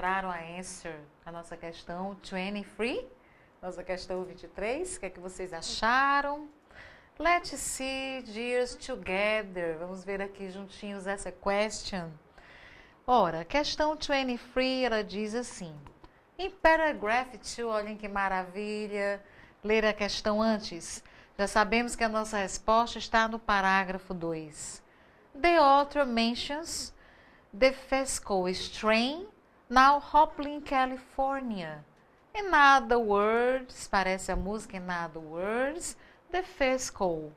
encontraram a answer, a nossa questão 23, nossa questão 23. O que é que vocês acharam? Let's see, dears, together. Vamos ver aqui juntinhos essa question. Ora, questão 23, ela diz assim. Em paragraph 2, olhem que maravilha. Ler a questão antes. Já sabemos que a nossa resposta está no parágrafo 2. The author mentions the fiscal strain now Joplin, California. In other words, parece a música In other words, the fiscal.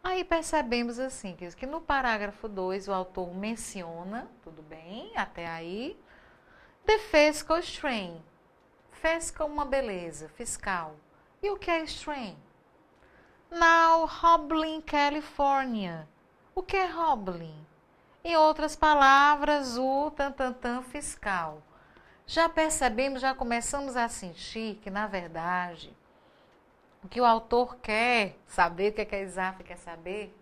Aí percebemos assim, que no parágrafo 2 o autor menciona, tudo bem, até aí, the fiscal strain. Fiscal, uma beleza, fiscal. E o que é strain? Now Joplin, California. O que é Joplin? Em outras palavras, o fiscal. Já percebemos, já começamos a sentir que, na verdade, o que o autor quer saber, o que a Isaf quer saber,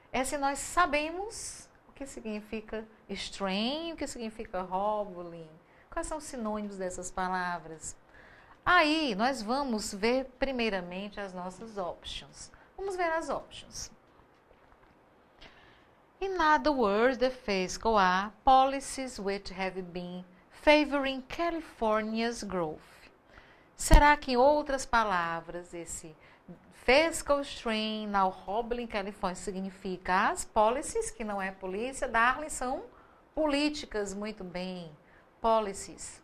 é se nós sabemos o que significa strain, o que significa Joplin, quais são os sinônimos dessas palavras. Aí, nós vamos ver primeiramente as nossas options. Vamos ver as options. In other words, the fiscal are policies which have been favoring California's growth. Será que, em outras palavras, esse fiscal strain now Joplin, California significa as policies, que não é polícia, Darling, são políticas, muito bem, policies.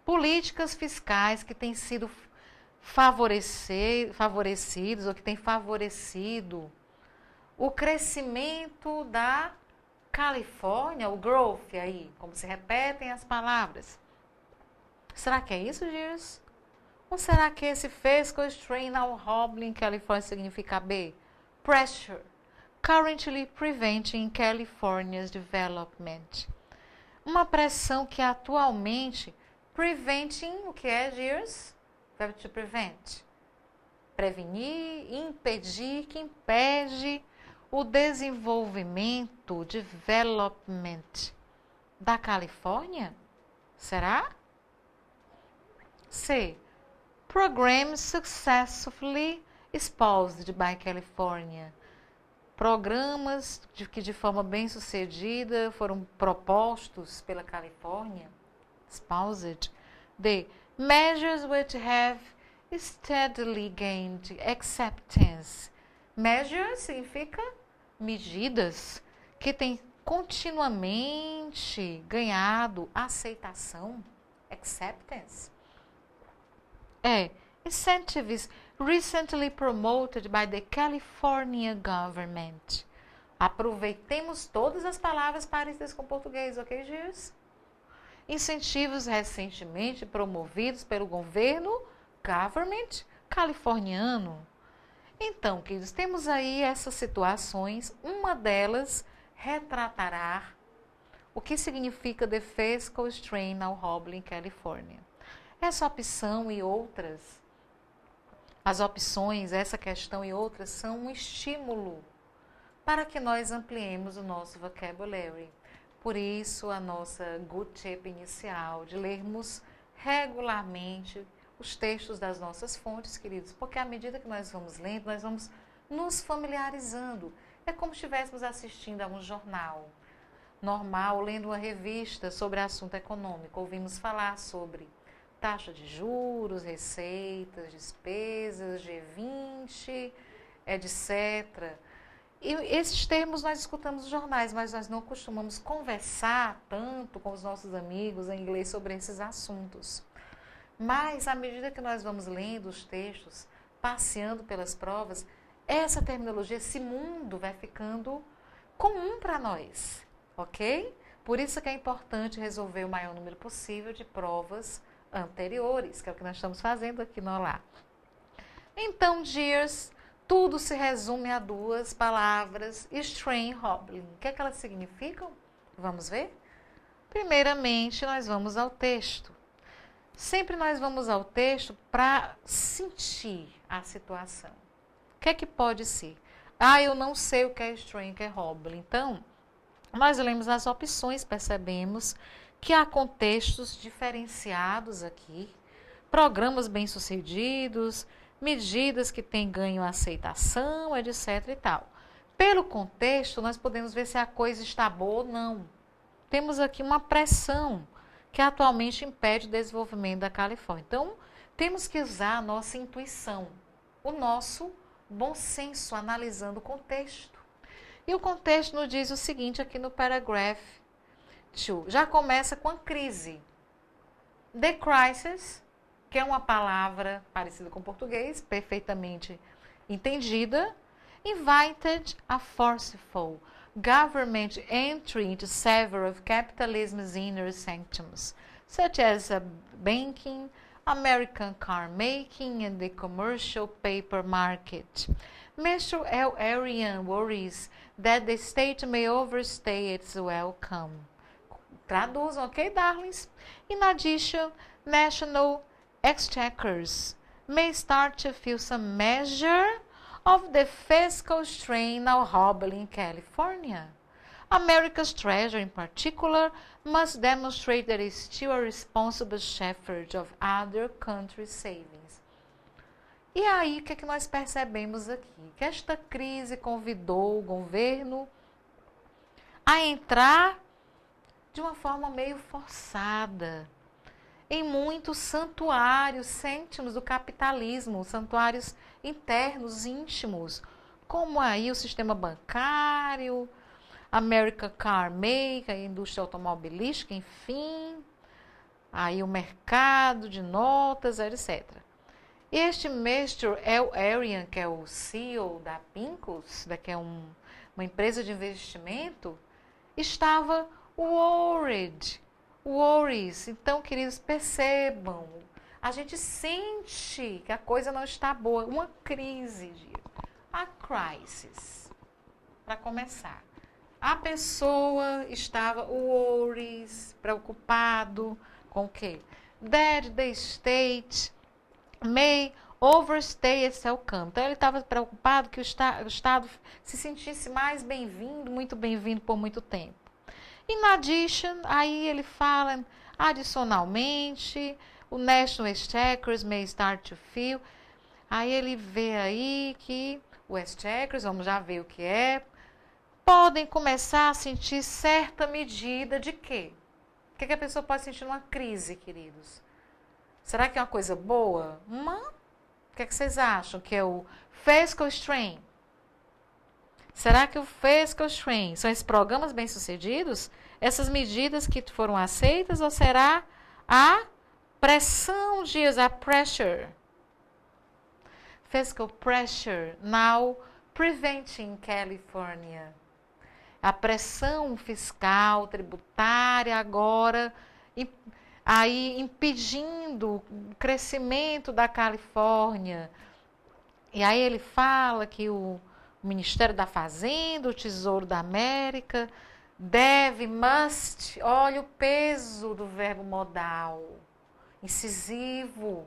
Políticas fiscais que têm sido favorecidos ou que têm favorecido o crescimento da Califórnia, o growth aí, como se repetem as palavras. Será que é isso, Girs? Ou será que esse fiscal strain now Joplin, California significa B? Pressure, currently preventing California's development. Uma pressão que atualmente, preventing, o que é, Girs? Verbo to prevent. Prevenir, impedir, que impede o desenvolvimento, development da Califórnia? Será? C. Programs successfully espoused by California. Programas que de forma bem sucedida foram propostos pela Califórnia. Espoused. D. Measures which have steadily gained acceptance. Measure significa medidas que têm continuamente ganhado aceitação, acceptance. É, incentives recently promoted by the California government. Aproveitemos todas as palavras parecidas com português, ok, Girs? Incentivos recentemente promovidos pelo governo government californiano. Então, queridos, temos aí essas situações, uma delas retratará o que significa the fiscal strain now Joplin, California. Essa opção e outras, as opções, essa questão e outras são um estímulo para que nós ampliemos o nosso vocabulary. Por isso, a nossa good tip inicial de lermos regularmente os textos das nossas fontes, queridos, porque à medida que nós vamos lendo, nós vamos nos familiarizando. É como se estivéssemos assistindo a um jornal normal, lendo uma revista sobre assunto econômico. Ouvimos falar sobre taxa de juros, receitas, despesas, G20, etc. E esses termos nós escutamos nos jornais, mas nós não costumamos conversar tanto com os nossos amigos em inglês sobre esses assuntos. Mas, à medida que nós vamos lendo os textos, passeando pelas provas, essa terminologia, esse mundo vai ficando comum para nós, ok? Por isso que é importante resolver o maior número possível de provas anteriores, que é o que nós estamos fazendo aqui no Olá. Então, Girs, tudo se resume a duas palavras, strain, Joplin. O que é que elas significam? Vamos ver? Primeiramente, nós vamos ao texto. Sempre nós vamos ao texto para sentir a situação. O que é que pode ser? Eu não sei o que é strain, o que é Joplin. Então, nós lemos as opções, percebemos que há contextos diferenciados aqui, programas bem-sucedidos, medidas que têm ganho aceitação, etc. e tal. Pelo contexto, nós podemos ver se a coisa está boa ou não. Temos aqui uma pressão que atualmente impede o desenvolvimento da Califórnia. Então, temos que usar a nossa intuição, o nosso bom senso, analisando o contexto. E o contexto nos diz o seguinte aqui no paragraph 2. Já começa com a crise. The crisis, que é uma palavra parecida com o português, perfeitamente entendida, invited a forceful government entry into several of capitalism's inner sanctums, such as banking, American car making, and the commercial paper market. Mr. L. Arian worries that the state may overstay its welcome. Traduzam, ok, darlings? In addition, national exchequers may start to feel some measure of the fiscal strain now hobbling in California. America's Treasury, in particular, must demonstrate that it is still a responsible shepherd of other countries' savings. E aí, o que é que nós percebemos aqui? Que esta crise convidou o governo a entrar de uma forma meio forçada em muitos santuários cêntimos do capitalismo, santuários internos, íntimos, como aí o sistema bancário, American Car Maker, a indústria automobilística, enfim, aí o mercado de notas, etc. Este Mr. L. Arian, que é o CEO da Pincus, que é uma empresa de investimento, estava worries. Então, queridos, percebam, a gente sente que a coisa não está boa, uma crise, a crisis, para começar. A pessoa estava worries, preocupado com o quê? That the state may overstay its welcome. Então, ele estava preocupado que o Estado se sentisse mais bem-vindo, muito bem-vindo por muito tempo. In addition, aí ele fala, adicionalmente, o National Exchequers may start to feel. Aí ele vê aí que o Exchequers, vamos já ver o que é, podem começar a sentir certa medida de quê? O que a pessoa pode sentir numa crise, queridos? Será que é uma coisa boa? O que vocês acham? Que é o fiscal strain? Será que o fiscal strain são esses programas bem-sucedidos? Essas medidas que foram aceitas? Ou será a pressão, a pressure? Fiscal pressure now preventing California. A pressão fiscal, tributária agora, aí impedindo o crescimento da Califórnia. E aí ele fala que o Ministério da Fazenda, o Tesouro da América, must, olha o peso do verbo modal, incisivo,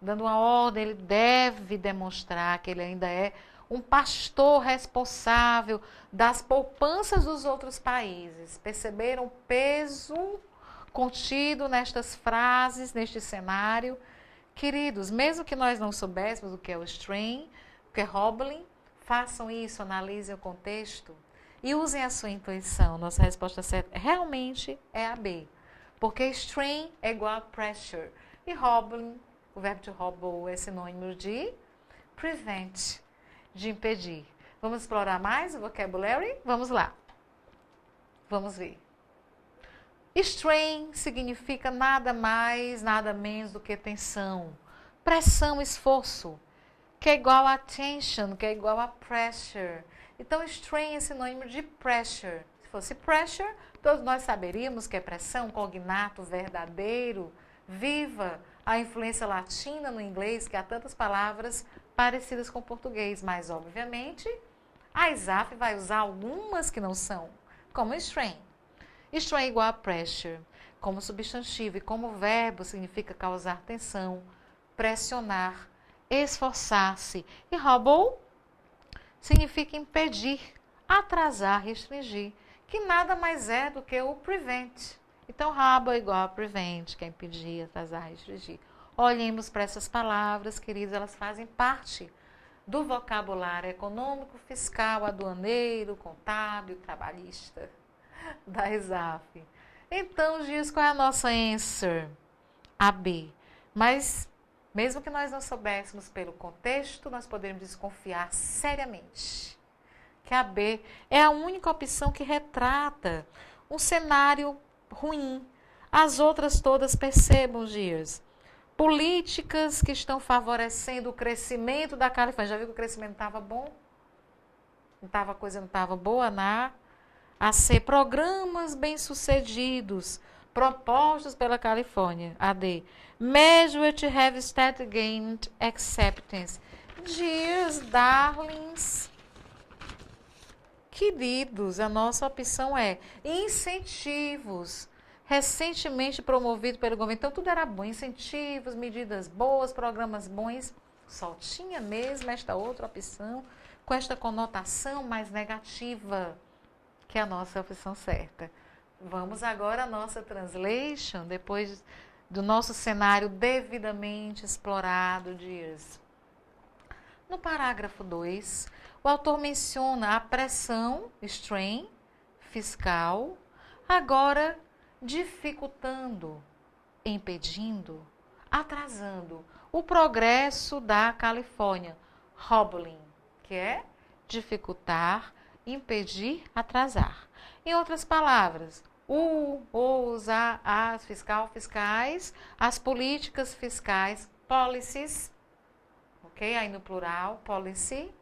dando uma ordem, ele deve demonstrar que ele ainda é um pastor responsável das poupanças dos outros países. Perceberam o peso contido nestas frases, neste cenário? Queridos, mesmo que nós não soubéssemos o que é o strain, o que é hobbling, façam isso, analisem o contexto e usem a sua intuição. Nossa resposta certa realmente é a B. Porque strain é igual a pressure. E hobbling, o verbo to hobble é sinônimo de prevent, de impedir. Vamos explorar mais o vocabulary? Vamos lá. Vamos ver. Strain significa nada mais, nada menos do que tensão, pressão, esforço, que é igual a tension, que é igual a pressure. Então, strain é sinônimo de pressure. Se fosse pressure, todos nós saberíamos que é pressão, cognato, verdadeiro, viva, a influência latina no inglês, que há tantas palavras parecidas com o português, mas, obviamente, a ISAF vai usar algumas que não são, como strain. Strain é igual a pressure, como substantivo, e como verbo significa causar tensão, pressionar, esforçar-se. E hobble significa impedir, atrasar, restringir, que nada mais é do que o prevent, Então, harbor é igual a prevent, que é impedir, atrasar, restringir. Olhemos para essas palavras, queridos, elas fazem parte do vocabulário econômico, fiscal, aduaneiro, contábil, trabalhista da ESAF. Então, Gias, qual é a nossa answer? A B. Mas, mesmo que nós não soubéssemos pelo contexto, nós poderíamos desconfiar seriamente que a B é a única opção que retrata um cenário ruim. As outras todas, percebam, Gias, políticas que estão favorecendo o crescimento da Califórnia. Já viu que o crescimento estava bom? A coisa não estava boa, né? A C, programas bem-sucedidos propostos pela Califórnia. A D, measure to have started gained acceptance. Dears, darlings, queridos, a nossa opção é incentivos recentemente promovido pelo governo. Então, tudo era bom, incentivos, medidas boas, programas bons. Só tinha mesmo esta outra opção, com esta conotação mais negativa, que é a nossa opção certa. Vamos agora à nossa translation, depois do nosso cenário devidamente explorado, Dias. No parágrafo 2, o autor menciona a pressão, strain, fiscal, agora dificultando, impedindo, atrasando o progresso da Califórnia. Hobbling, que é dificultar, impedir, atrasar. Em outras palavras, os, as fiscais, as políticas fiscais, policies, ok? Aí no plural, policy.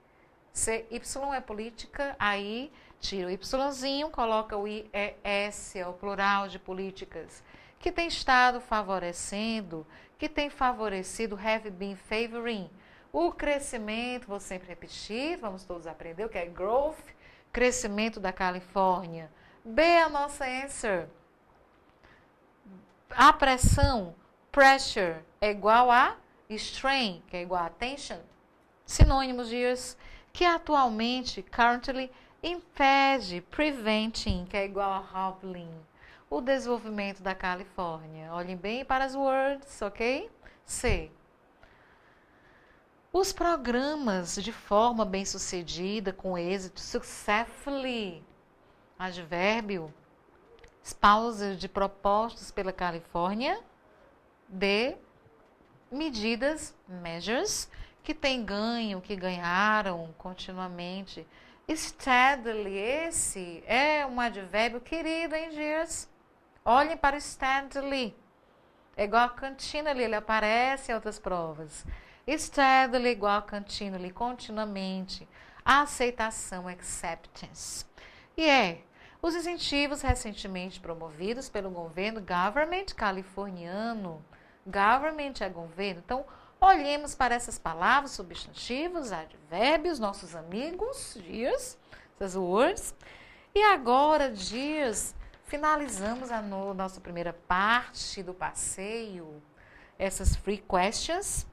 Y é política, aí tira o Yzinho, coloca o IS, é o plural de políticas, que tem estado favorecendo, que tem favorecido, have been favoring, o crescimento, vou sempre repetir, vamos todos aprender o que é growth, crescimento da Califórnia. B é a nossa answer. A pressão, pressure, é igual a strain, que é igual a tension. Sinônimos, Dias, que atualmente, currently, impede, preventing, que é igual a hobbling, o desenvolvimento da Califórnia. Olhem bem para as words, ok? C. Os programas de forma bem-sucedida, com êxito, successfully, advérbio, spousal de propostos pela Califórnia, D. Medidas, measures, que tem ganho, que ganharam continuamente. Steadily, esse é um advérbio querido, hein, Dias? Olhem para o steadily. É igual a continually, ele aparece em outras provas. Steadily igual a continually, continuamente. A aceitação, acceptance. E os incentivos recentemente promovidos pelo governo, government californiano. Government é governo. Então, olhemos para essas palavras, substantivos, advérbios, nossos amigos, Dias, essas words. E agora, Dias, finalizamos a nossa primeira parte do passeio, essas free questions.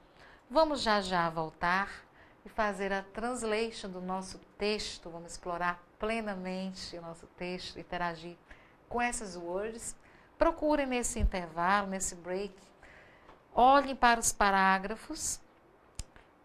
Vamos já voltar e fazer a translation do nosso texto. Vamos explorar plenamente o nosso texto, interagir com essas words. Procurem nesse intervalo, nesse break, olhem para os parágrafos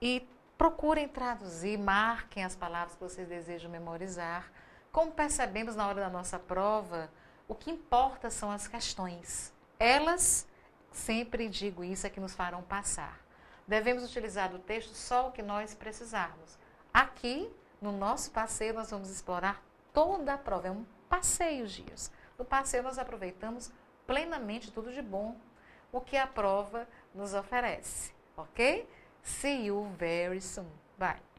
e procurem traduzir, marquem as palavras que vocês desejam memorizar. Como percebemos na hora da nossa prova, o que importa são as questões. Elas, sempre digo isso, é que nos farão passar. Devemos utilizar do texto só o que nós precisarmos. Aqui, no nosso passeio, nós vamos explorar toda a prova. É um passeio, Dias. No passeio, nós aproveitamos plenamente tudo de bom o que a prova nos oferece, ok? See you very soon. Bye.